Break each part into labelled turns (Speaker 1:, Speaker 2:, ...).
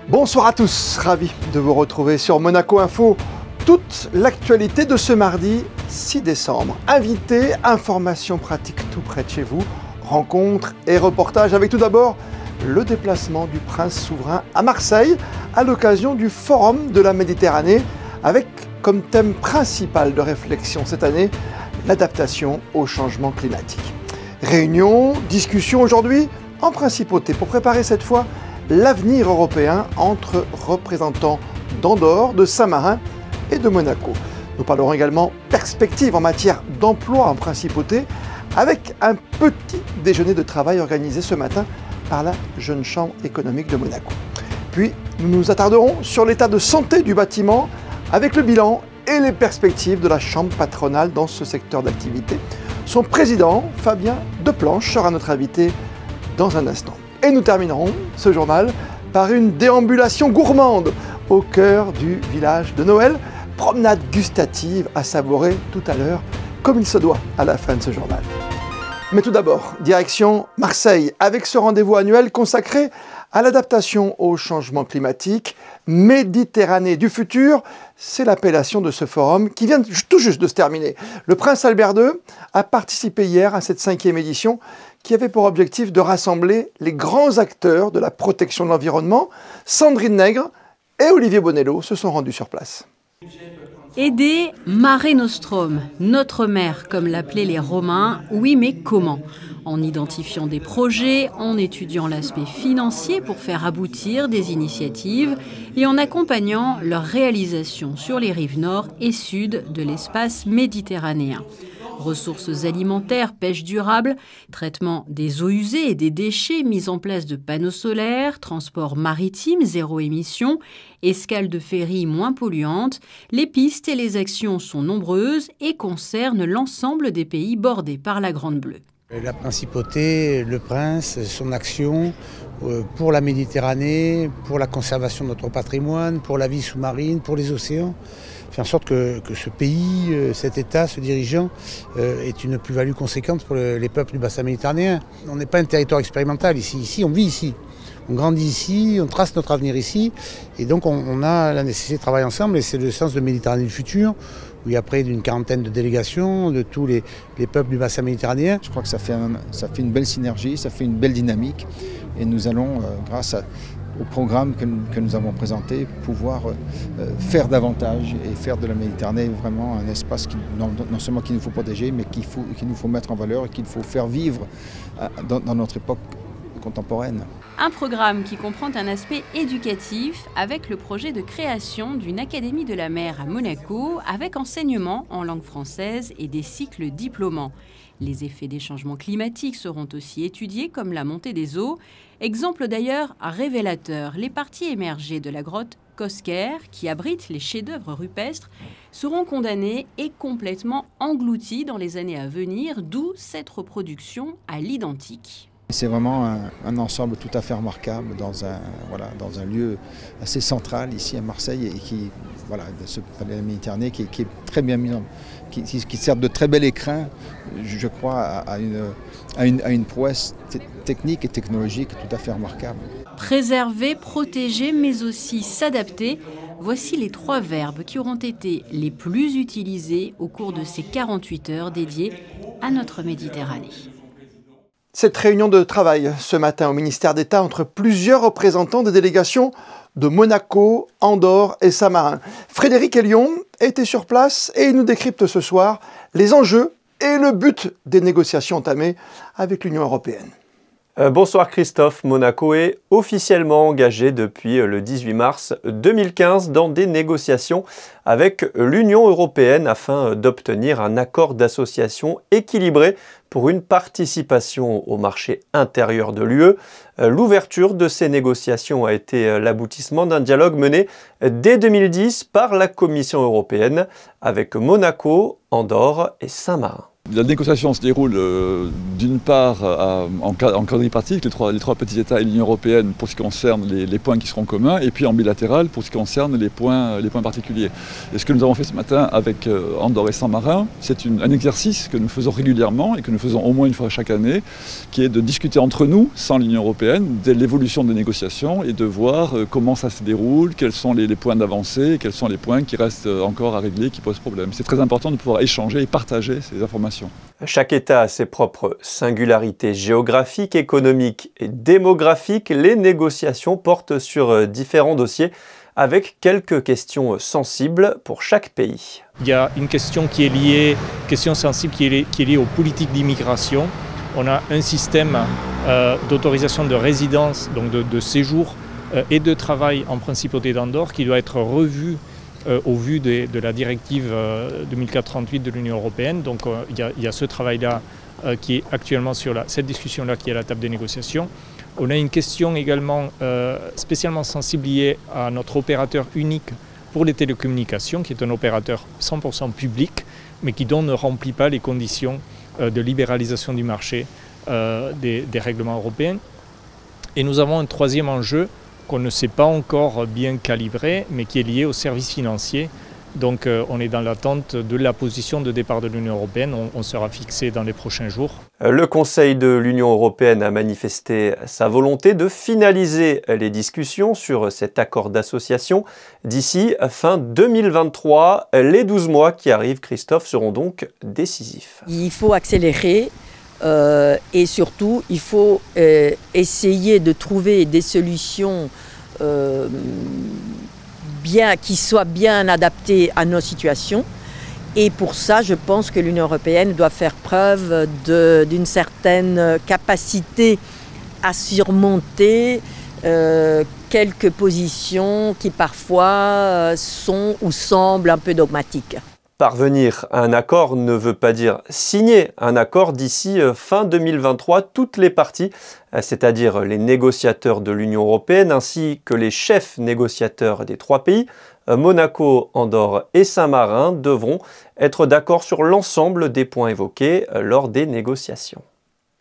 Speaker 1: Bonsoir à tous, ravi de vous retrouver sur Monaco Info. Toute l'actualité de ce mardi 6 décembre. Invités, informations pratiques tout près de chez vous, rencontres et reportages avec tout d'abord le déplacement du prince souverain à Marseille à l'occasion du Forum de la Méditerranée avec comme thème principal de réflexion cette année l'adaptation au changement climatique. Réunion, discussion aujourd'hui en principauté pour préparer cette fois l'avenir européen entre représentants d'Andorre, de Saint-Marin et de Monaco. Nous parlerons également perspectives en matière d'emploi en principauté avec un petit déjeuner de travail organisé ce matin par la Jeune Chambre économique de Monaco. Puis nous nous attarderons sur l'état de santé du bâtiment avec le bilan et les perspectives de la Chambre patronale dans ce secteur d'activité. Son président, Fabien Deplanche, sera notre invité dans un instant. Et nous terminerons ce journal par une déambulation gourmande au cœur du village de Noël. Promenade gustative à savourer tout à l'heure, comme il se doit à la fin de ce journal. Mais tout d'abord, direction Marseille, avec ce rendez-vous annuel consacré à l'adaptation au changement climatique. Méditerranée du futur, c'est l'appellation de ce forum qui vient tout juste de se terminer. Le prince Albert II a participé hier à cette 5e édition qui avait pour objectif de rassembler les grands acteurs de la protection de l'environnement. Sandrine Nègre et Olivier Bonello se sont rendus sur place.
Speaker 2: Aider Mare Nostrum, notre mer, comme l'appelaient les Romains, oui mais comment? En identifiant des projets, en étudiant l'aspect financier pour faire aboutir des initiatives et en accompagnant leur réalisation sur les rives nord et sud de l'espace méditerranéen. Ressources alimentaires, pêche durable, traitement des eaux usées et des déchets, mise en place de panneaux solaires, transport maritime, zéro émission, escale de ferry moins polluante, les pistes et les actions sont nombreuses et concernent l'ensemble des pays bordés par la Grande Bleue.
Speaker 3: La principauté, le prince, son action pour la Méditerranée, pour la conservation de notre patrimoine, pour la vie sous-marine, pour les océans, fait en sorte que ce pays, cet État, ce dirigeant, est une plus-value conséquente pour les peuples du bassin méditerranéen. On n'est pas un territoire expérimental ici. Ici, on vit ici. On grandit ici, on trace notre avenir ici. Et donc, on a la nécessité de travailler ensemble. Et c'est le sens de Méditerranée du futur, où il y a près d'une quarantaine de délégations de tous les peuples du bassin méditerranéen.
Speaker 4: Je crois que ça fait une belle synergie, ça fait une belle dynamique. Et nous allons, grâce au programme que nous avons présenté, pouvoir faire davantage et faire de la Méditerranée vraiment un espace non seulement qu'il nous faut protéger, mais qu'il nous faut mettre en valeur et qu'il faut faire vivre dans notre époque contemporaine.
Speaker 2: Un programme qui comprend un aspect éducatif avec le projet de création d'une académie de la mer à Monaco avec enseignement en langue française et des cycles diplômants. Les effets des changements climatiques seront aussi étudiés comme la montée des eaux. Exemple d'ailleurs révélateur, les parties émergées de la grotte Cosquer, qui abrite les chefs-d'œuvre rupestres, seront condamnées et complètement englouties dans les années à venir, d'où cette reproduction à l'identique.
Speaker 4: C'est vraiment un ensemble tout à fait remarquable dans un lieu assez central ici à Marseille et qui, de ce palais de la Méditerranée qui est très bien mis, qui sert de très bel écrin, je crois, à une prouesse technique et technologique tout à fait remarquable.
Speaker 2: Préserver, protéger, mais aussi s'adapter. Voici les 3 verbes qui auront été les plus utilisés au cours de ces 48 heures dédiées à notre Méditerranée.
Speaker 1: Cette réunion de travail ce matin au ministère d'État entre plusieurs représentants des délégations de Monaco, Andorre et Saint-Marin. Frédéric Elion était sur place et il nous décrypte ce soir les enjeux et le but des négociations entamées avec l'Union européenne.
Speaker 5: Bonsoir Christophe, Monaco est officiellement engagé depuis le 18 mars 2015 dans des négociations avec l'Union européenne afin d'obtenir un accord d'association équilibré pour une participation au marché intérieur de l'UE. L'ouverture de ces négociations a été l'aboutissement d'un dialogue mené dès 2010 par la Commission européenne avec Monaco, Andorre et Saint-Marin.
Speaker 6: La négociation se déroule d'une part en quadripartite, les trois petits États et l'Union européenne pour ce qui concerne les points qui seront communs, et puis en bilatéral pour ce qui concerne les points particuliers. Et ce que nous avons fait ce matin avec Andorre et Saint-Marin, c'est un exercice que nous faisons régulièrement et que nous faisons au moins une fois chaque année, qui est de discuter entre nous, sans l'Union européenne, de l'évolution des négociations et de voir comment ça se déroule, quels sont les points d'avancée, quels sont les points qui restent encore à régler, qui posent problème. C'est très important de pouvoir échanger et partager ces informations.
Speaker 5: Chaque État a ses propres singularités géographiques, économiques et démographiques. Les négociations portent sur différents dossiers avec quelques questions sensibles pour chaque pays.
Speaker 7: Il y a une question sensible qui est liée aux politiques d'immigration. On a un système d'autorisation de résidence, donc de séjour et de travail en principauté d'Andorre qui doit être revu au vu de la directive 2004-38 de l'Union européenne. Donc il y a ce travail-là qui est actuellement cette discussion-là qui est à la table des négociations. On a une question également spécialement sensible liée à notre opérateur unique pour les télécommunications, qui est un opérateur 100% public, mais qui ne remplit pas les conditions de libéralisation du marché des règlements européens. Et nous avons un troisième enjeu qu'on ne sait pas encore bien calibrer, mais qui est lié aux services financiers. Donc on est dans l'attente de la position de départ de l'Union européenne. On sera fixé dans les prochains jours.
Speaker 5: Le Conseil de l'Union européenne a manifesté sa volonté de finaliser les discussions sur cet accord d'association d'ici fin 2023. Les 12 mois qui arrivent, Christophe, seront donc décisifs.
Speaker 8: Il faut accélérer. Et surtout, il faut essayer de trouver des solutions qui soient bien adaptées à nos situations. Et pour ça, je pense que l'Union européenne doit faire preuve d'une certaine capacité à surmonter quelques positions qui parfois sont ou semblent un peu dogmatiques.
Speaker 5: Parvenir à un accord ne veut pas dire signer un accord d'ici fin 2023. Toutes les parties, c'est-à-dire les négociateurs de l'Union européenne ainsi que les chefs négociateurs des trois pays, Monaco, Andorre et Saint-Marin, devront être d'accord sur l'ensemble des points évoqués lors des négociations.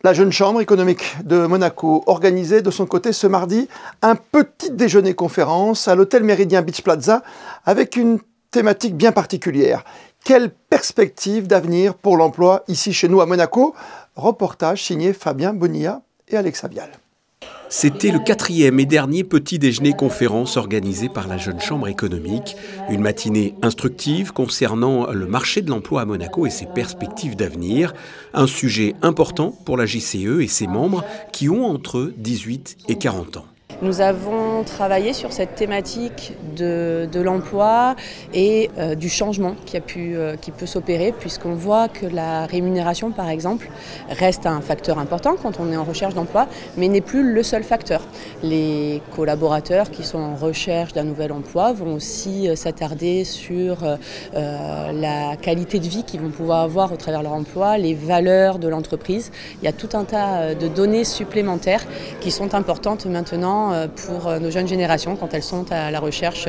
Speaker 1: La Jeune Chambre économique de Monaco organisait de son côté ce mardi un petit déjeuner-conférence à l'hôtel Méridien Beach Plaza avec une thématique bien particulière. Quelle perspective d'avenir pour l'emploi ici chez nous à Monaco? Reportage signé Fabien Bonilla et Alexa Vial.
Speaker 9: C'était le 4e et dernier petit déjeuner-conférence organisé par la Jeune Chambre économique. Une matinée instructive concernant le marché de l'emploi à Monaco et ses perspectives d'avenir. Un sujet important pour la JCE et ses membres qui ont entre 18 et 40 ans.
Speaker 10: Nous avons travaillé sur cette thématique de l'emploi et du changement qui peut s'opérer, puisqu'on voit que la rémunération, par exemple, reste un facteur important quand on est en recherche d'emploi, mais n'est plus le seul facteur. Les collaborateurs qui sont en recherche d'un nouvel emploi vont aussi s'attarder sur la qualité de vie qu'ils vont pouvoir avoir au travers de leur emploi, les valeurs de l'entreprise. Il y a tout un tas de données supplémentaires qui sont importantes maintenant pour nos jeunes générations quand elles sont à la recherche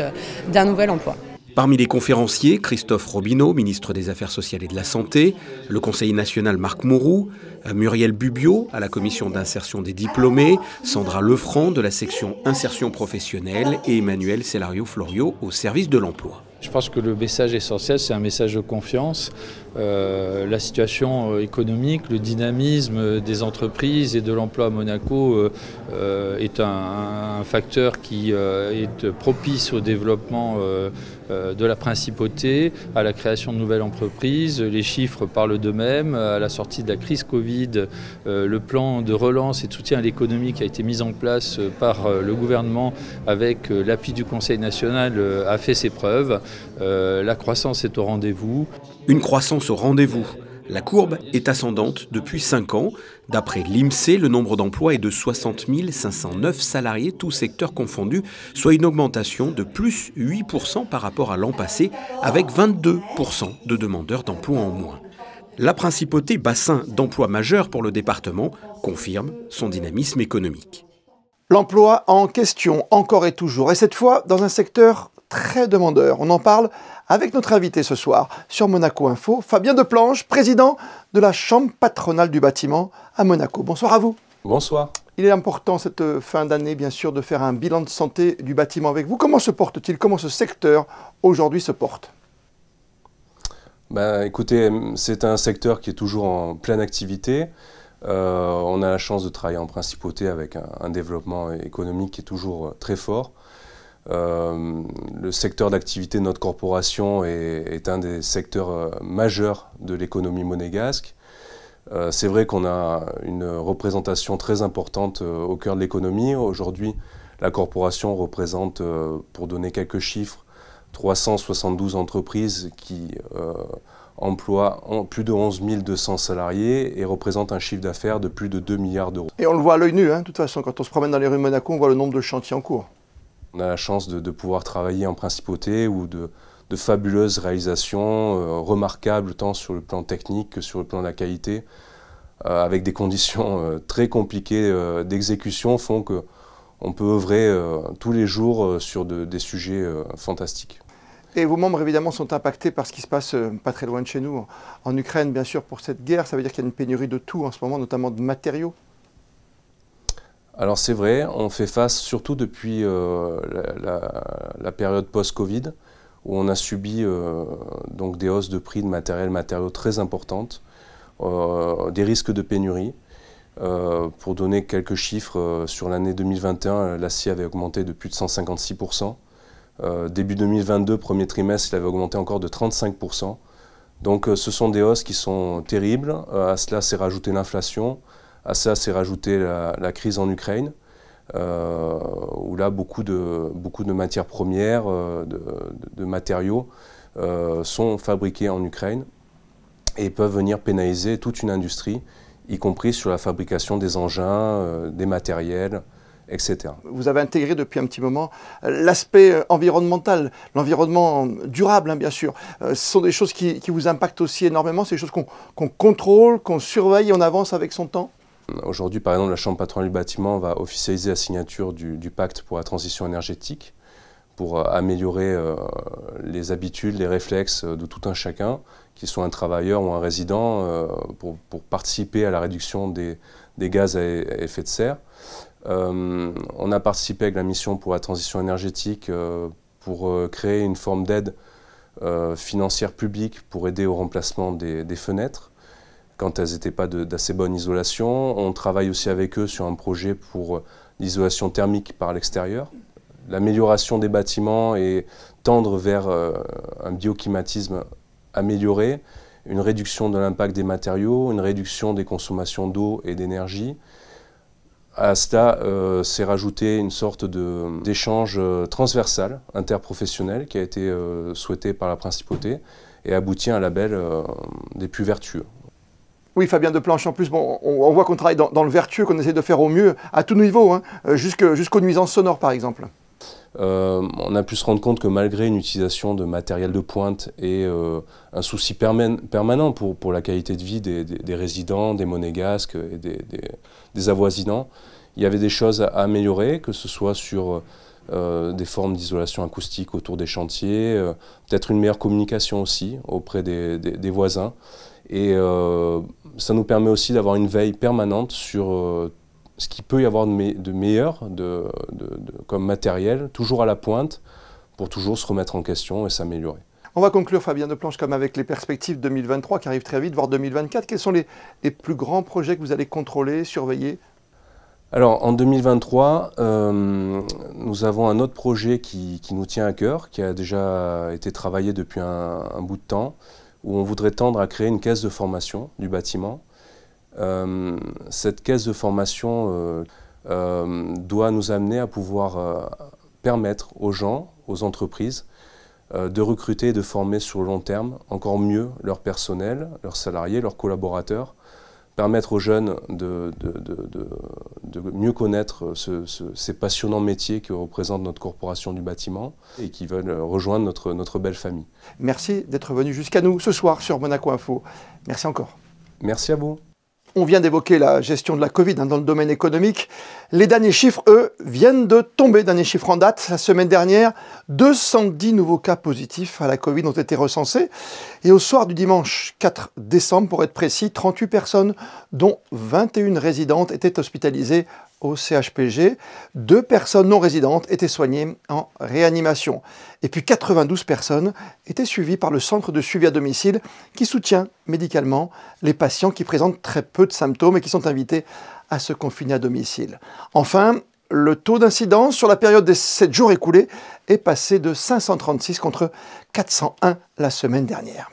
Speaker 10: d'un nouvel emploi.
Speaker 9: Parmi les conférenciers, Christophe Robineau, ministre des Affaires sociales et de la Santé, le conseiller national Marc Mourou, Muriel Bubio à la commission d'insertion des diplômés, Sandra Lefranc de la section insertion professionnelle et Emmanuel Cellario-Florio au service de l'emploi.
Speaker 11: Je pense que le message essentiel, c'est un message de confiance. La situation économique, le dynamisme des entreprises et de l'emploi à Monaco est un facteur qui est propice au développement de la principauté, à la création de nouvelles entreprises. Les chiffres parlent d'eux-mêmes. À la sortie de la crise Covid, le plan de relance et de soutien à l'économie qui a été mis en place par le gouvernement avec l'appui du Conseil national a fait ses preuves. La croissance est au rendez-vous.
Speaker 9: Une croissance au rendez-vous. La courbe est ascendante depuis 5 ans. D'après l'INSEE, le nombre d'emplois est de 60 509 salariés, tous secteurs confondus, soit une augmentation de plus 8% par rapport à l'an passé, avec 22% de demandeurs d'emploi en moins. La principauté, bassin d'emploi majeur pour le département, confirme son dynamisme économique.
Speaker 1: L'emploi en question, encore et toujours, et cette fois dans un secteur très demandeurs. On en parle avec notre invité ce soir sur Monaco Info, Fabien Deplanche, président de la Chambre patronale du bâtiment à Monaco. Bonsoir à vous.
Speaker 12: Bonsoir.
Speaker 1: Il est important cette fin d'année, bien sûr, de faire un bilan de santé du bâtiment avec vous. Comment se porte-t-il? Comment ce secteur aujourd'hui se porte?
Speaker 12: Écoutez, c'est un secteur qui est toujours en pleine activité. On a la chance de travailler en principauté avec un développement économique qui est toujours très fort. Le secteur d'activité de notre corporation est un des secteurs majeurs de l'économie monégasque. C'est vrai qu'on a une représentation très importante au cœur de l'économie. Aujourd'hui, la corporation représente, pour donner quelques chiffres, 372 entreprises qui emploient plus de 11 200 salariés et représentent un chiffre d'affaires de plus de 2 milliards d'euros.
Speaker 1: Et on le voit à l'œil nu, de toute façon, quand on se promène dans les rues de Monaco, on voit le nombre de chantiers en cours.
Speaker 12: On a la chance de pouvoir travailler en principauté où de fabuleuses réalisations remarquables tant sur le plan technique que sur le plan de la qualité, avec des conditions très compliquées d'exécution, font qu'on peut œuvrer tous les jours sur des sujets fantastiques.
Speaker 1: Et vos membres, évidemment, sont impactés par ce qui se passe pas très loin de chez nous, en Ukraine, bien sûr, pour cette guerre. Ça veut dire qu'il y a une pénurie de tout en ce moment, notamment de matériaux.
Speaker 12: Alors c'est vrai, on fait face, surtout depuis la période post-Covid, où on a subi donc des hausses de prix de matériaux très importantes, des risques de pénurie. Pour donner quelques chiffres, sur l'année 2021, l'acier avait augmenté de plus de 156%. Début 2022, premier trimestre, il avait augmenté encore de 35%. Donc ce sont des hausses qui sont terribles. À cela s'est rajoutée l'inflation. À ça s'est rajoutée la crise en Ukraine, où là beaucoup de matières premières, de matériaux sont fabriqués en Ukraine et peuvent venir pénaliser toute une industrie, y compris sur la fabrication des engins, des matériels, etc.
Speaker 1: Vous avez intégré depuis un petit moment l'aspect environnemental, l'environnement durable, bien sûr. Ce sont des choses qui vous impactent aussi énormément, c'est des choses qu'on contrôle, qu'on surveille et on avance avec son temps.
Speaker 12: Aujourd'hui, par exemple, la Chambre patronale du bâtiment va officialiser la signature du pacte pour la transition énergétique pour améliorer les habitudes, les réflexes de tout un chacun, qu'il soit un travailleur ou un résident, pour participer à la réduction des gaz à effet de serre. On a participé avec la mission pour la transition énergétique pour créer une forme d'aide financière publique pour aider au remplacement des fenêtres quand elles n'étaient pas d'assez bonne isolation. On travaille aussi avec eux sur un projet pour l'isolation thermique par l'extérieur, l'amélioration des bâtiments et tendre vers un bioclimatisme amélioré, une réduction de l'impact des matériaux, une réduction des consommations d'eau et d'énergie. À cela s'est rajouté une sorte d'échange transversal, interprofessionnel, qui a été souhaité par la principauté et aboutit à un label des plus vertueux.
Speaker 1: Oui, Fabien Deplanche, en plus, on voit qu'on travaille dans le vertueux, qu'on essaie de faire au mieux, à tout niveau, jusqu'aux nuisances sonores, par exemple.
Speaker 12: On a pu se rendre compte que malgré une utilisation de matériel de pointe et un souci permanent pour la qualité de vie des résidents, des monégasques et des avoisinants, il y avait des choses à améliorer, que ce soit sur des formes d'isolation acoustique autour des chantiers, peut-être une meilleure communication aussi auprès des voisins. Et ça nous permet aussi d'avoir une veille permanente sur ce qu'il peut y avoir de meilleur comme matériel, toujours à la pointe, pour toujours se remettre en question et s'améliorer.
Speaker 1: On va conclure, Fabien Deplanche, comme avec les perspectives 2023 qui arrivent très vite, voire 2024. Quels sont les plus grands projets que vous allez contrôler, surveiller?
Speaker 12: Alors, en 2023, nous avons un autre projet qui nous tient à cœur, qui a déjà été travaillé depuis un bout de temps, où on voudrait tendre à créer une caisse de formation du bâtiment. Cette caisse de formation doit nous amener à pouvoir permettre aux gens, aux entreprises, de recruter et de former sur le long terme encore mieux leur personnel, leurs salariés, leurs collaborateurs, permettre aux jeunes de mieux connaître ces passionnants métiers que représente notre corporation du bâtiment et qui veulent rejoindre notre belle famille.
Speaker 1: Merci d'être venu jusqu'à nous ce soir sur Monaco Info. Merci encore.
Speaker 12: Merci à vous.
Speaker 1: On vient d'évoquer la gestion de la Covid dans le domaine économique. Les derniers chiffres, eux, viennent de tomber. Dernier chiffre en date, la semaine dernière, 210 nouveaux cas positifs à la Covid ont été recensés. Et au soir du dimanche 4 décembre, pour être précis, 38 personnes, dont 21 résidentes, étaient hospitalisées au CHPG. 2 personnes non résidentes étaient soignées en réanimation. Et puis 92 personnes étaient suivies par le centre de suivi à domicile qui soutient médicalement les patients qui présentent très peu de symptômes et qui sont invités à se confiner à domicile. Enfin, le taux d'incidence sur la période des 7 jours écoulés est passé de 536 contre 401 la semaine dernière.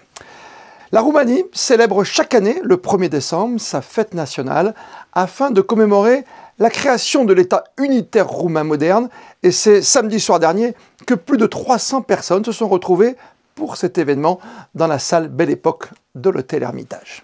Speaker 1: La Roumanie célèbre chaque année, le 1er décembre, sa fête nationale afin de commémorer la création de l'État unitaire roumain moderne. Et c'est samedi soir dernier que plus de 300 personnes se sont retrouvées pour cet événement dans la salle Belle Époque de l'hôtel Hermitage.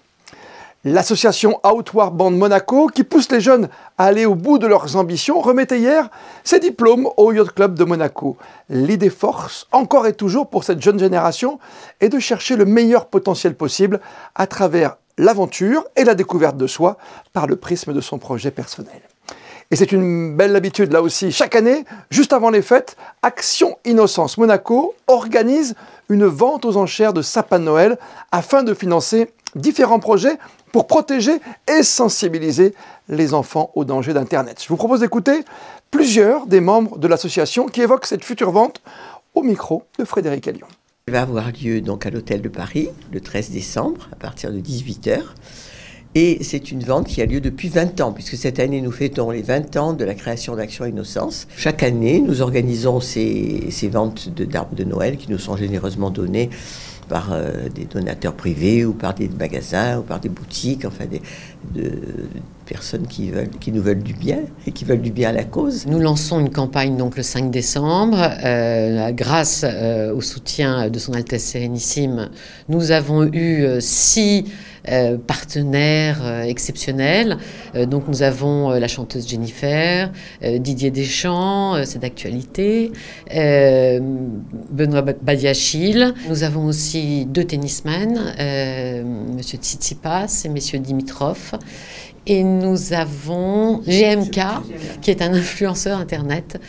Speaker 1: L'association Outward Band Monaco, qui pousse les jeunes à aller au bout de leurs ambitions, remettait hier ses diplômes au Yacht Club de Monaco. L'idée force, encore et toujours pour cette jeune génération, est de chercher le meilleur potentiel possible à travers l'aventure et la découverte de soi par le prisme de son projet personnel. Et c'est une belle habitude là aussi. Chaque année, juste avant les fêtes, Action Innocence Monaco organise une vente aux enchères de sapins de Noël afin de financer différents projets pour protéger et sensibiliser les enfants aux dangers d'Internet. Je vous propose d'écouter plusieurs des membres de l'association qui évoquent cette future vente au micro de Frédéric Elion.
Speaker 13: Elle va avoir lieu donc à l'Hôtel de Paris le 13 décembre à partir de 18 h. Et c'est une vente qui a lieu depuis 20 ans, puisque cette année, nous fêtons les 20 ans de la création d'Action Innocence. Chaque année, nous organisons ces ventes d'arbres de Noël qui nous sont généreusement données par des donateurs privés ou par des magasins ou par des boutiques, enfin de personnes qui nous veulent du bien et qui veulent du bien à la cause.
Speaker 14: Nous lançons une campagne donc le 5 décembre. Grâce au soutien de Son Altesse Sérénissime, nous avons eu 6 partenaires exceptionnels. Donc nous avons la chanteuse Jennifer, Didier Deschamps, c'est d'actualité, Benoît Badiachil. Nous avons aussi 2 tennisman, Monsieur Tsitsipas et Messieurs Dimitrov. Et nous avons GMK, qui est un influenceur Internet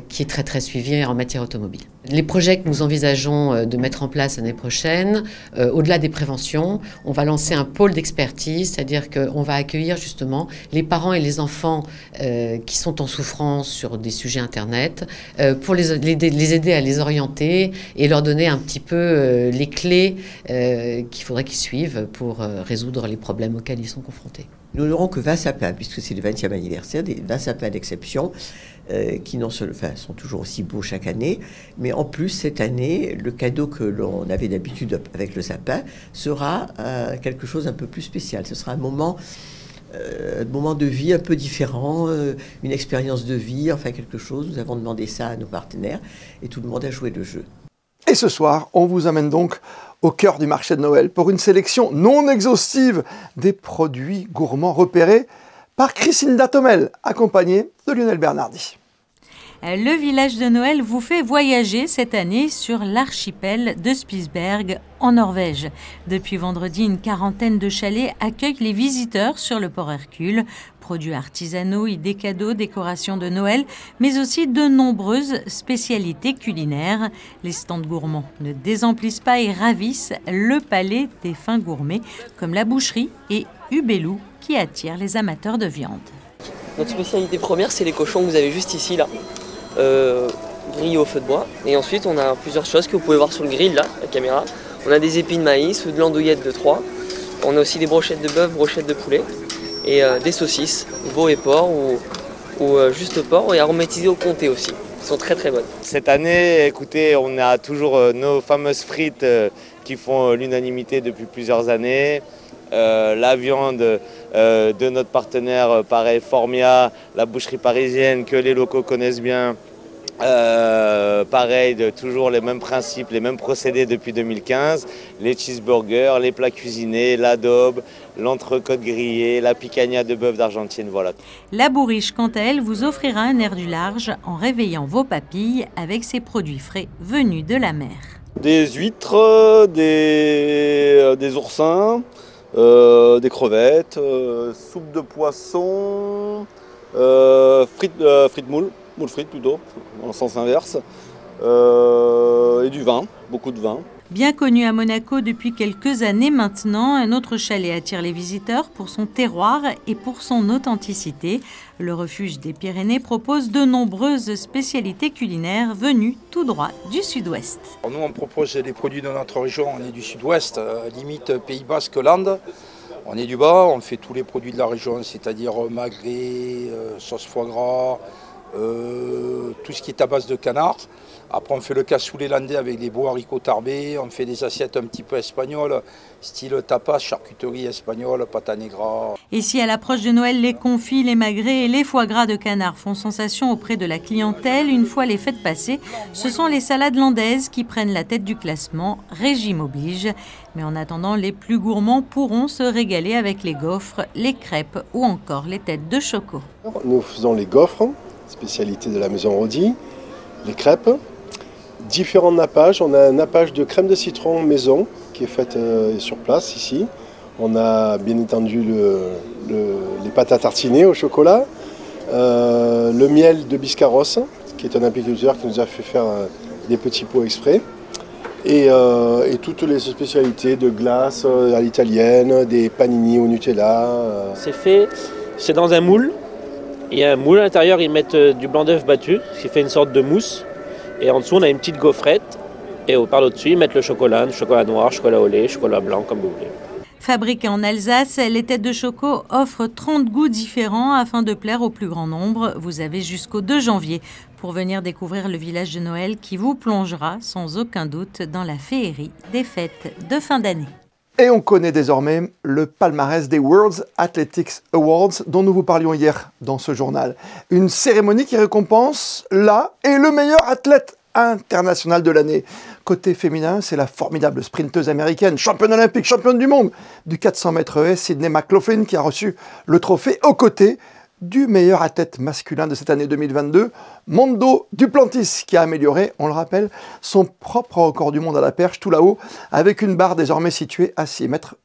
Speaker 14: qui est très très suivi en matière automobile. Les projets que nous envisageons de mettre en place l'année prochaine, au-delà des préventions, on va lancer un pôle d'expertise, c'est-à-dire qu'on va accueillir justement les parents et les enfants qui sont en souffrance sur des sujets Internet, pour les aider à les orienter et leur donner un petit peu les clés qu'il faudrait qu'ils suivent pour résoudre les problèmes auxquels ils sont confrontés.
Speaker 13: Nous n'aurons que 20 sapins, puisque c'est le 20e anniversaire, des 20 sapins d'exception, qui sont toujours aussi beaux chaque année. Mais en plus, cette année, le cadeau que l'on avait d'habitude avec le sapin sera quelque chose un peu plus spécial. Ce sera un moment de vie un peu différent, une expérience de vie, enfin quelque chose. Nous avons demandé ça à nos partenaires et tout le monde a joué le jeu.
Speaker 1: Et ce soir, on vous amène donc au cœur du marché de Noël pour une sélection non exhaustive des produits gourmands repérés par Christine Datomel, accompagnée de Lionel Bernardi.
Speaker 15: Le village de Noël vous fait voyager cette année sur l'archipel de Spitsberg en Norvège. Depuis vendredi, une quarantaine de chalets accueillent les visiteurs sur le port Hercule. Produits artisanaux, idées cadeaux, décorations de Noël, mais aussi de nombreuses spécialités culinaires. Les stands gourmands ne désemplissent pas et ravissent le palais des fins gourmets, comme la boucherie et Hubelou, qui attire les amateurs de viande.
Speaker 16: Notre spécialité première, c'est les cochons que vous avez juste ici, là. Grillés au feu de bois. Et ensuite, on a plusieurs choses que vous pouvez voir sur le grill, là, la caméra. On a des épis de maïs ou de l'andouillette de Troyes. On a aussi des brochettes de bœuf, brochettes de poulet. Et des saucisses, veau et porc ou juste porc et aromatisées au comté aussi. Elles sont très très bonnes.
Speaker 17: Cette année, écoutez, on a toujours nos fameuses frites qui font l'unanimité depuis plusieurs années. La viande de notre partenaire, pareil, Formia, la boucherie parisienne que les locaux connaissent bien. Pareil, toujours les mêmes principes, les mêmes procédés depuis 2015. Les cheeseburgers, les plats cuisinés, l'adobe, l'entrecôte grillée, la picanha de bœuf d'Argentine, voilà.
Speaker 15: La Bourriche, quant à elle, vous offrira un air du large en réveillant vos papilles avec ses produits frais venus de la mer.
Speaker 18: Des huîtres, des oursins, des crevettes, soupe de poisson, frites moules frites plutôt, dans le sens inverse, et du vin, beaucoup de vin.
Speaker 15: Bien connu à Monaco depuis quelques années maintenant, un autre chalet attire les visiteurs pour son terroir et pour son authenticité. Le refuge des Pyrénées propose de nombreuses spécialités culinaires venues tout droit du sud-ouest.
Speaker 19: Nous, on propose des produits de notre région, on est du sud-ouest, limite Pays Basque, Landes. On est du bas, on fait tous les produits de la région, c'est-à-dire magret, sauce foie gras, tout ce qui est à base de canard. Après, on fait le cassoulet landais avec des beaux haricots tarbés. On fait des assiettes un petit peu espagnoles, style tapas, charcuterie espagnole, pata negra.
Speaker 15: Et si à l'approche de Noël, les confits, les magrets et les foie gras de canard font sensation auprès de la clientèle, une fois les fêtes passées, ce sont les salades landaises qui prennent la tête du classement, régime oblige. Mais en attendant, les plus gourmands pourront se régaler avec les gaufres, les crêpes ou encore les têtes de choco.
Speaker 20: Nous faisons les gaufres, spécialité de la maison Rodi, les crêpes. Différents nappages. On a un nappage de crème de citron maison qui est faite sur place ici. On a bien entendu les pâtes à tartiner au chocolat, le miel de Biscarrosse, qui est un apiculteur qui nous a fait faire des petits pots exprès, et toutes les spécialités de glace à l'italienne, des panini au Nutella.
Speaker 21: C'est dans un moule. Il y a un moule à l'intérieur, ils mettent du blanc d'œuf battu, ce qui fait une sorte de mousse. Et en dessous, on a une petite gaufrette. Et par-dessus, ils mettent le chocolat noir, chocolat au lait, chocolat blanc, comme vous voulez.
Speaker 15: Fabriquées en Alsace, les têtes de choco offrent 30 goûts différents afin de plaire au plus grand nombre. Vous avez jusqu'au 2 janvier pour venir découvrir le village de Noël qui vous plongera sans aucun doute dans la féerie des fêtes de fin d'année.
Speaker 1: Et on connaît désormais le palmarès des World Athletics Awards dont nous vous parlions hier dans ce journal. Une cérémonie qui récompense la et le meilleur athlète international de l'année. Côté féminin, c'est la formidable sprinteuse américaine, championne olympique, championne du monde du 400 mètres haies, Sydney McLaughlin, qui a reçu le trophée aux côtés du meilleur athlète masculin de cette année 2022, Mondo Duplantis, qui a amélioré, on le rappelle, son propre record du monde à la perche, tout là-haut, avec une barre désormais située à 6,21 mètres.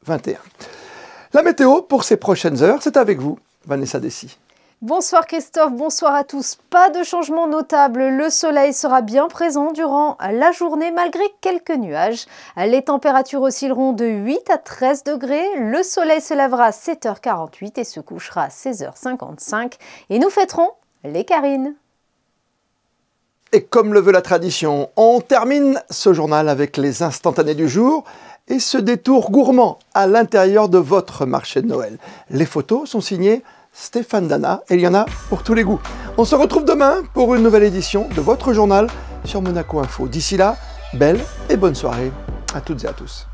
Speaker 1: La météo pour ces prochaines heures, c'est avec vous, Vanessa Dessy.
Speaker 22: Bonsoir Christophe, bonsoir à tous. Pas de changement notable, le soleil sera bien présent durant la journée malgré quelques nuages. Les températures oscilleront de 8 à 13 degrés, le soleil se lèvera à 7h48 et se couchera à 16h55 et nous fêterons les Carines.
Speaker 1: Et comme le veut la tradition, on termine ce journal avec les instantanés du jour et ce détour gourmand à l'intérieur de votre marché de Noël. Les photos sont signées Stéphane Dana, et il y en a pour tous les goûts. On se retrouve demain pour une nouvelle édition de votre journal sur Monaco Info. D'ici là, belle et bonne soirée à toutes et à tous.